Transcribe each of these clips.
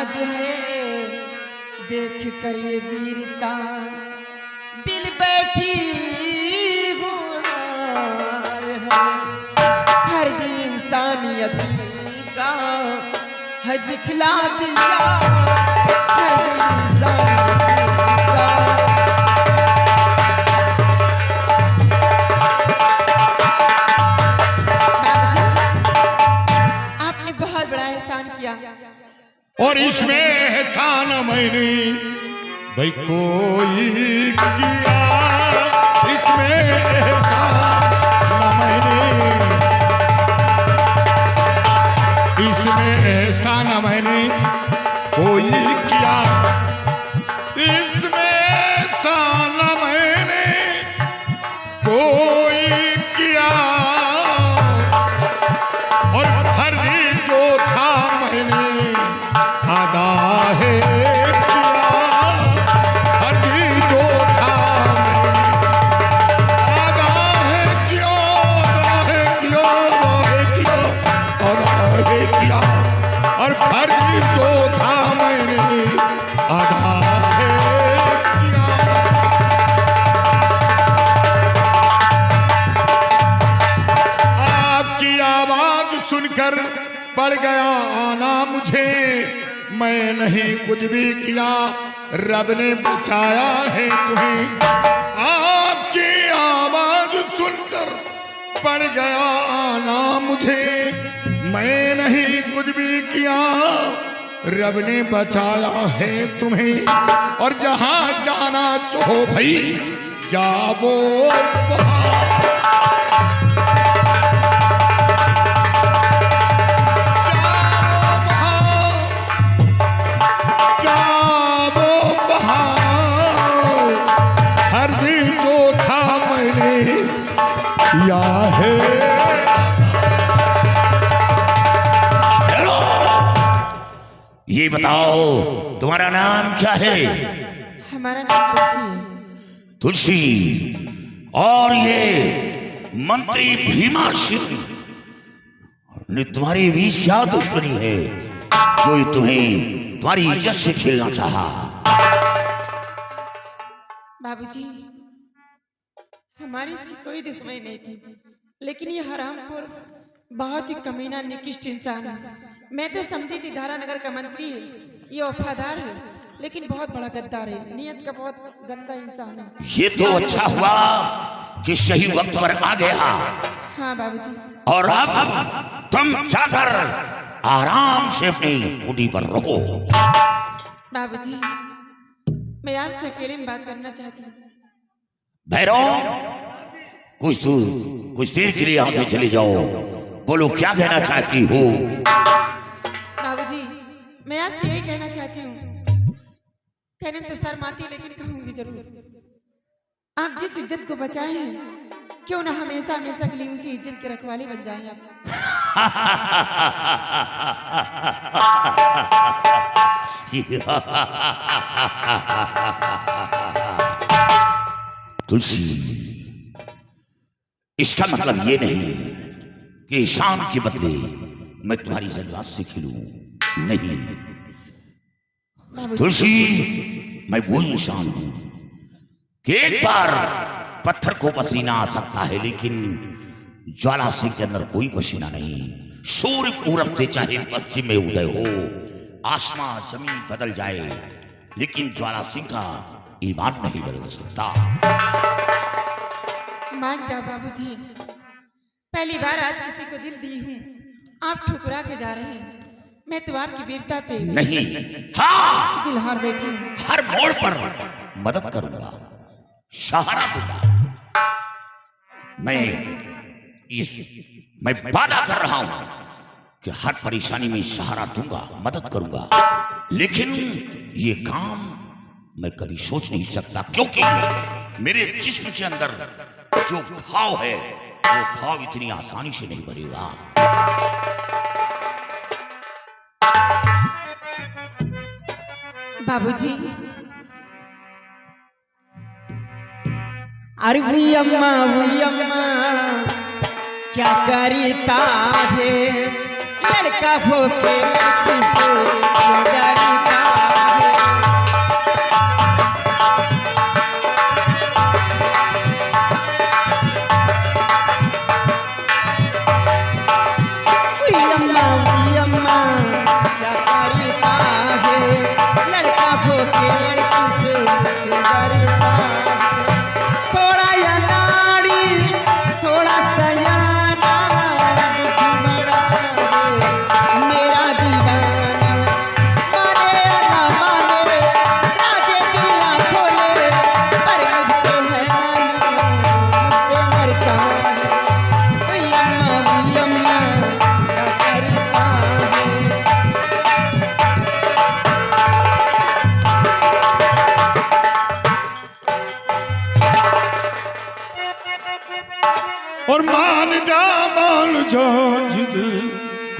नाज है, देख कर ये वीरता दिल बैठी गुहार है। हर दिन इंसानियत का है दिखला दिया, हर दिन इंसानियत का। आपने बहुत बड़ा एहसान किया और इसमें एहसान मैंने भाई कोई किया, इसमें एहसान मैंने, इसमें एहसान मैंने कोई किया, इसमें एहसान मैंने कोई किया। और हर दिन जो था मैंने आदा है किया, हर दिन जो था मैंने आदा है क्यों, आदा है क्यों, आदा है किया। और हर दिन जो था मैंने आधा है किया। आपकी आवाज सुनकर पड़ गया आना मुझे, मैं नहीं कुछ भी किया, रब ने बचाया है तुम्हें। आपकी आवाज सुनकर पड़ गया आना मुझे, मैं नहीं कुछ भी किया, रब ने बचाया है तुम्हें। और जहां जाना चाहो भाई जाओ या है। हेलो, ये बताओ तुम्हारा नाम क्या है? हमारा नाम तुलसी है। तुलसी। और ये मंत्री भीमा सिंह ने तुम्हारे बीच क्या दुश्मनी है जो तुम्हें तुम्हारी इज्जत से खेलना चाहा? बाबूजी, हमारी इसकी कोई दुश्मनी नहीं थी, लेकिन ये हरामखोर बहुत ही कमीना निकृष्ट इंसान है। मैं तो समझी थी धारा नगर का मंत्री है, ये वफादार है, लेकिन बहुत बड़ा गद्दार है, नियत का बहुत गंदा इंसान है। ये तो अच्छा हुआ कि सही वक्त पर आ गया। हाँ बाबूजी। और अब तुम जाकर आराम से अपनी कुटी पर रहो। बाबूजी, मैं आपसे अकेले में बात करना चाहती हूँ। भैरव, कुछ देर के लिए यहाँ से चले जाओ, बोलो क्या कहना चाहती हो? बाबूजी, मैं आपसे यही कहना चाहती हूँ, कहने तो शर्माती लेकिन कहूंगी जरूर। आप जिस इज्जत को बचाए हैं, क्यों ना हमेशा हमेशा के लिए उसी इज्जत के रखवाली बन जाएं आप। तुलसी, इसका मतलब ये नहीं कि शाम के बदले मैं तुम्हारी जज्बात से खिलूं, नहीं। तुलसी, मैं वो इंसान हूं कि एक बार पत्थर को पसीना आ सकता है, लेकिन ज्वाला सिंह के अंदर कोई पसीना नहीं। सूर्य पूरब से चाहे पश्चिम में उदय हो, आसमां जमीन बदल जाए, लेकिन ज्वाला सिंह का ईमान नहीं बदल सकता। मान जाओ बाबूजी, पहली बार आज किसी को दिल दी हूँ, आप ठुकरा के जा रहे हैं। मैं तो आपकी वीरता पे नहीं, हाँ, दिल हार बैठी हूँ। हर मोड़ पर मदद करूंगा, सहारा दूंगा। मैं वादा कर रहा हूं कि हर परेशानी में सहारा दूंगा, मदद करूंगा, लेकिन ये काम मैं कभी सोच नहीं सकता, क्योंकि मेरे जिस्म के अंदर जो घाव है वो घाव इतनी आसानी से नहीं भरेगा। बाबूजी, अरे वही अम्मा क्या करता है, लड़का भोके लड़की से क्यों डरता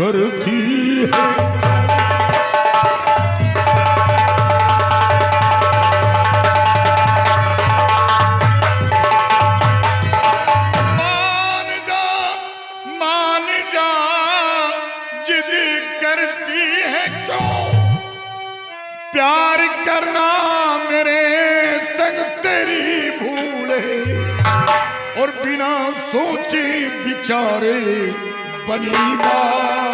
करती है। मान जा जिद करती है क्यों, प्यार करना मेरे संग तेरी भूल है, और बिना सोचे विचारे बनी बात।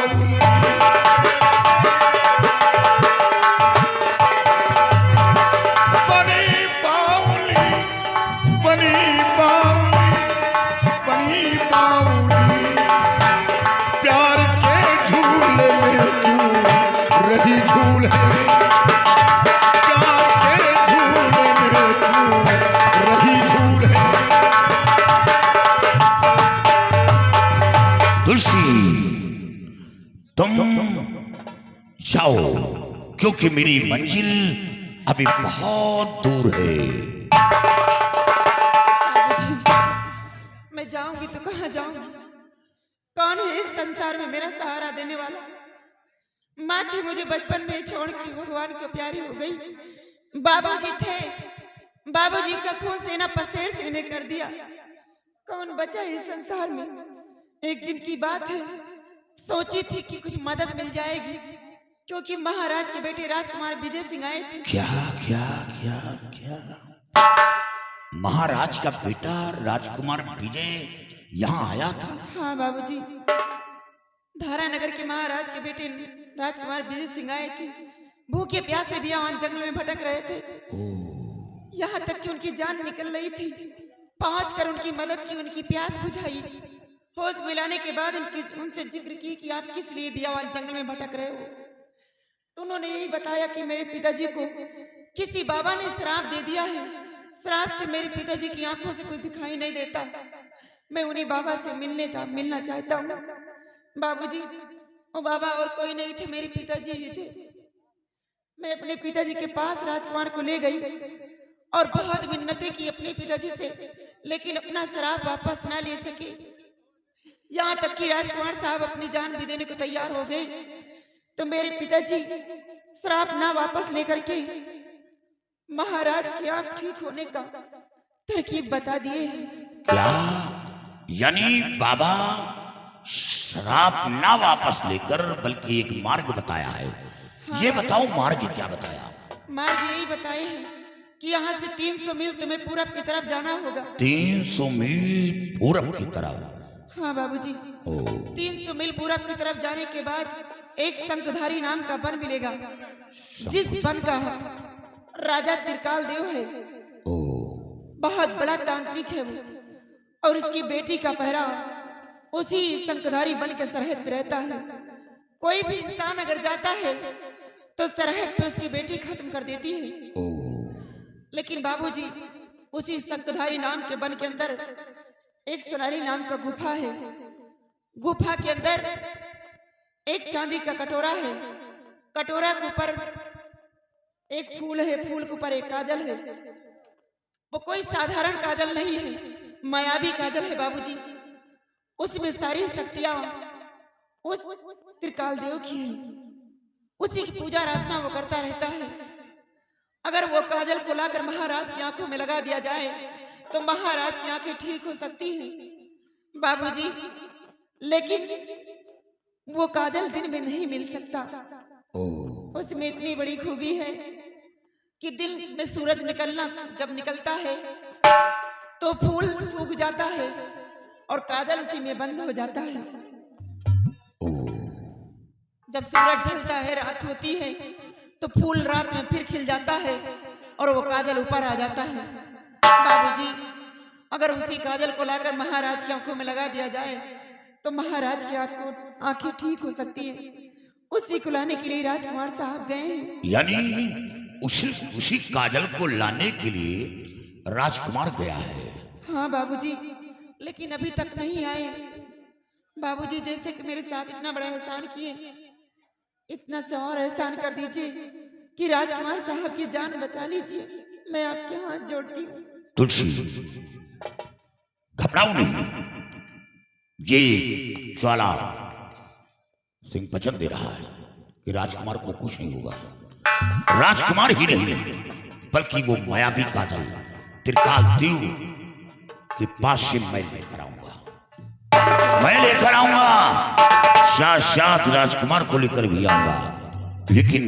रही झूल है प्यार के झूले में तू रही झूल है। तुलसी तुम जाओ, क्योंकि मेरी मंजिल अभी बहुत दूर है। मैं जाऊंगी तो कहाँ जाऊंगी? कौन है इस संसार में मेरा सहारा देने वाला? माँ थी मुझे बचपन में छोड़ के भगवान को प्यारी हो गई। बाबूजी थे, बाबूजी का खून सेना पसेर से इन्हें कर दिया। कौन बचा इस संसार में? एक दिन की बात है, सोची थी कि कुछ मदद मिल जाएगी, क्योंकि महाराज के बेटे राजकुमार विजय सिंह आए थे। क्या क्या क्या क्या? महाराज का बेटा राजकुमार विजय यहाँ आया था? हाँ बाबूजी, धारानगर के महाराज के बेटे राजकुमार विजय सिंह आए थे। भूखे प्यासे बियावान जंगल में भटक रहे थे, यहाँ तक कि उनकी जान निकल रही थी। पहुंच कर उनकी मदद की, उनकी प्यास बुझाई। होश मिलाने के बाद उनसे जिक्र की कि आप किस लिए बियावान जंगल में भटक रहे हो। तो उन्होंने यही बताया कि मेरे पिताजी को किसी बाबा ने श्राप दे दिया है। श्राप से मेरे पिताजी की आंखों से कुछ दिखाई नहीं देता। मैं उन्हीं बाबा से मिलना चाहता हूँ। बाबूजी, वो बाबा और कोई नहीं थे, मेरे पिताजी ही थे। मैं अपने पिताजी के पास राजकुमार को ले गई और बहुत मिन्नतें की अपने पिताजी से, लेकिन अपना श्राप वापस ना ले सके। यहाँ तक कि राजकुमार साहब अपनी जान भी देने को तैयार हो गए। तो मेरे पिताजी श्राप ना वापस लेकर के महाराज की आंख ठीक होने का तरकीब बता दिए। क्या? यानी बाबा श्राप ना वापस लेकर बल्कि एक मार्ग बताया है। हाँ, ये बताओ मार्ग क्या बताया? मार्ग यही बताए हैं कि यहाँ से 300 मील तुम्हें पूरब की तरफ जाना होगा। 300 मील पूरब की तरफ? हाँ बाबूजी, 300 मील पूरब की तरफ जाने के बाद एक शंखधारी नाम का वन मिलेगा, जिस वन का राजा त्रिकाल देव है। बहुत बड़ा तांत्रिक है वो, और उसकी बेटी का पहरा उसी शंखधारी वन के सरहद पे रहता है। कोई भी इंसान अगर जाता है तो सरहद पे उसकी बेटी खत्म कर देती है। लेकिन बाबूजी, उसी शंखधारी नाम के वन के अंदर एक सोनारी नाम का गुफा है। गुफा के अंदर एक चांदी का कटोरा है। कटोरा के ऊपर एक फूल है, फूल के ऊपर एक काजल है। वो कोई साधारण काजल नहीं है, मायावी काजल है बाबूजी। उसमें सारी शक्तियां उस त्रिकाल देव की है। उसी की पूजा आराधना वो करता रहता है। अगर वो काजल को लाकर महाराज की आंखों में लगा दिया जाए तो महाराज की आंखें ठीक हो सकती हैं बाबूजी। लेकिन वो काजल दिन में नहीं मिल सकता। उसमें इतनी बड़ी खूबी है कि दिन में सूरज जब निकलता है तो फूल सूख जाता है और काजल उसी में बंद हो जाता है। जब सूरज ढलता है, रात होती है, तो फूल रात में फिर खिल जाता है और वो काजल ऊपर आ जाता है। बाबूजी, अगर उसी काजल को लाकर महाराज की आंखों में लगा दिया जाए तो महाराज की आंखें ठीक हो सकती है। उसी को लाने के लिए राजकुमार साहब गए हैं। यानी उसी काजल को लाने के लिए राजकुमार गया है? हाँ बाबूजी, लेकिन अभी तक नहीं आए। बाबूजी, जैसे कि मेरे साथ इतना बड़ा एहसान किए, इतना से और एहसान कर दीजिए कि राजकुमार साहब की जान बचा लीजिए। मैं आपके हाथ जोड़ती हूँ। तुलसी, घबराओ नहीं। ये ज्वाला सिंह वचन दे रहा है कि राजकुमार को कुछ नहीं होगा। राजकुमार ही नहीं बल्कि वो मायावी काजल त्रिकाल देव के पास से मैं लेकर आऊंगा। मैं लेकर आऊंगा, साक्षात राजकुमार को लेकर भी आऊंगा। लेकिन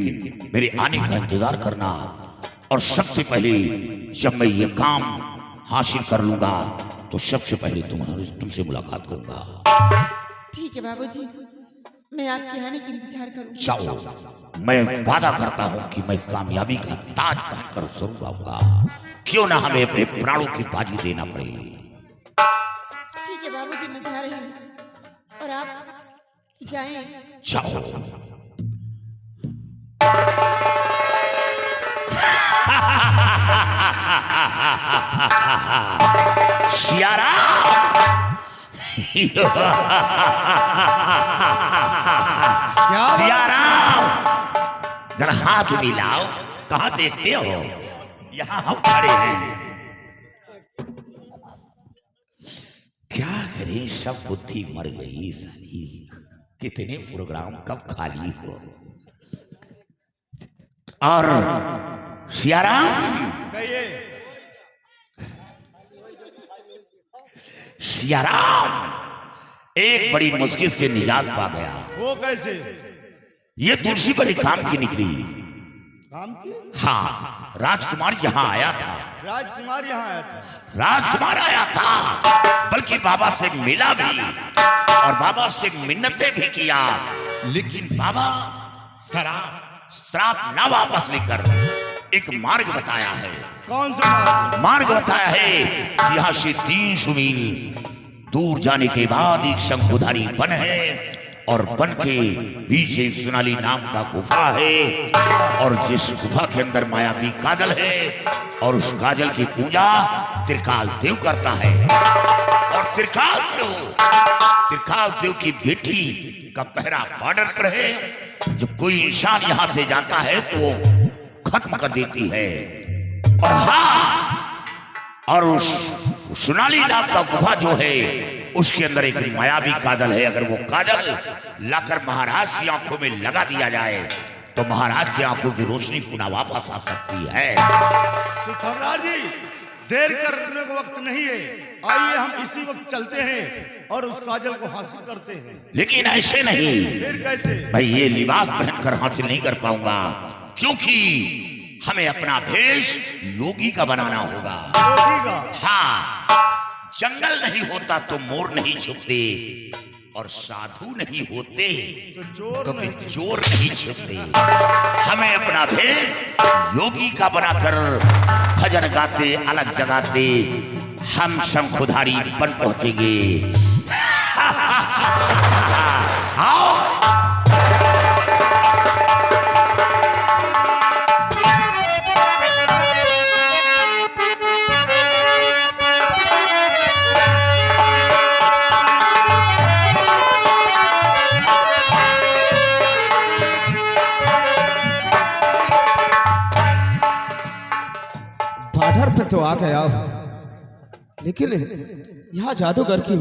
मेरे आने का इंतजार करना, और सबसे पहले जब मैं ये काम हासिल कर लूंगा तो सबसे पहले तुमसे मुलाकात करूंगा। ठीक है बाबूजी, मैं आपके आने का इंतजार करूंगी। जाओ, मैं वादा करता हूं कि मैं कामयाबी का ताज पहनकर जरूर आऊंगा, क्यों ना हमें अपने प्राणों की बाजी देना पड़े। ठीक है बाबूजी, मैं जा रही हूँ और आप जाएं। जाओ। सियारा सियाराम, जरा हाथ मिलाओ। कहाँ देखते हो? यहाँ हम खड़े हैं। क्या करें, सब बुद्धि मर गई साली। कितने प्रोग्राम कब खाली हो। और सियाराम, सियाराम एक बड़ी मुश्किल से निजात पा गया। वो कैसे? ये तुलसी बड़े काम की निकली। काम की? हाँ, राजकुमार यहाँ आया था। राजकुमार यहाँ आया था? राजकुमार आया था, बल्कि बाबा से मिला भी और बाबा से मिन्नतें भी किया। लेकिन बाबा श्राप ना वापस लेकर एक मार्ग बताया है। कौन सा मार्ग बताया है कि यहाँ से 300 मील दूर जाने के बाद एक शंखुधारी वन है, और वन के बीच एक सोनाली नाम का गुफा है, और जिस गुफा के अंदर मायावी काजल है, और उस काजल की पूजा त्रिकाल देव करता है। और त्रिकाल देव की बेटी का पहरा बॉर्डर पर है। जब कोई इंसान यहाँ से जाता है तो खत्म कर देती है। और हाँ, और उस सोनाली नाम का गुफा जो है उसके अंदर एक मायावी काजल है। अगर वो काजल लाकर महाराज की आंखों में लगा दिया जाए तो महाराज की आंखों की रोशनी पुनः वापस आ सकती है। तो सरदार जी, देर करने का वक्त नहीं है, आइए हम इसी वक्त चलते हैं और उस काजल को हासिल करते हैं। लेकिन ऐसे नहीं, फिर कैसे? भाई ये लिबास पहनकर हासिल नहीं कर पाऊंगा, क्योंकि हमें अपना भेष योगी का बनाना होगा। योगी का? हाँ, जंगल नहीं होता तो मोर नहीं छुपते, और साधु नहीं होते तो फिर चोर नहीं छुपते। हमें अपना भेष योगी का बनाकर भजन गाते अलग जगाते हम शंखुधारी बन पहुंचेंगे। आओ। बॉर्डर पे तो आ गया, लेकिन यहाँ जादूगर की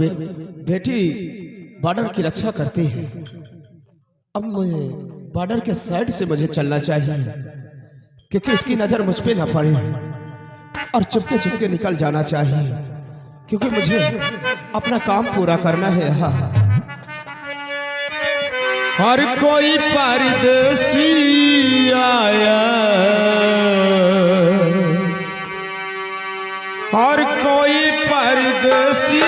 बेटी बॉर्डर की रक्षा करती है। अब मैं बॉर्डर के साइड से मुझे चलना चाहिए, क्योंकि उसकी नजर मुझ पे ना पड़े, और चुपके चुपके निकल जाना चाहिए, क्योंकि मुझे अपना काम पूरा करना है। यहाँ हर कोई परदेसी आया, हर कोई परदेसी